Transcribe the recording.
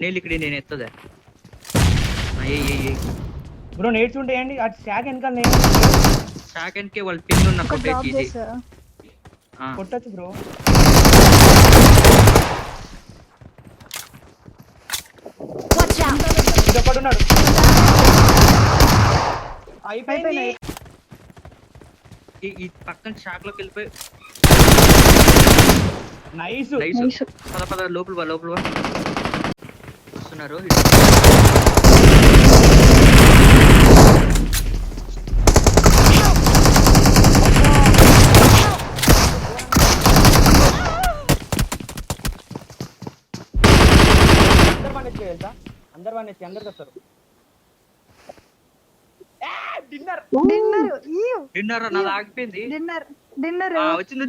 నేలు ఇక్కడ నేను ఎత్తదా బ్రో నేడ్స్ ఉంటాయండి అటు శాఖ వెనకాల సెకండ్ కి వాళ్ళు పిన్ ఉన్న డ్రాప్ చేసా కొట్టచ్చు బ్రో. ఇదొకడు ఉన్నాడు అయిపోయింది. ఈ పక్కన షాక్ లోకి వెళ్ళిపోయి నైస్ పద లోపల వస్తున్నారు. అందరు వాడిని అందరు వస్తారు. డిన్నర్ నాది ఆగిపోయింది. డిన్నర్ వచ్చింది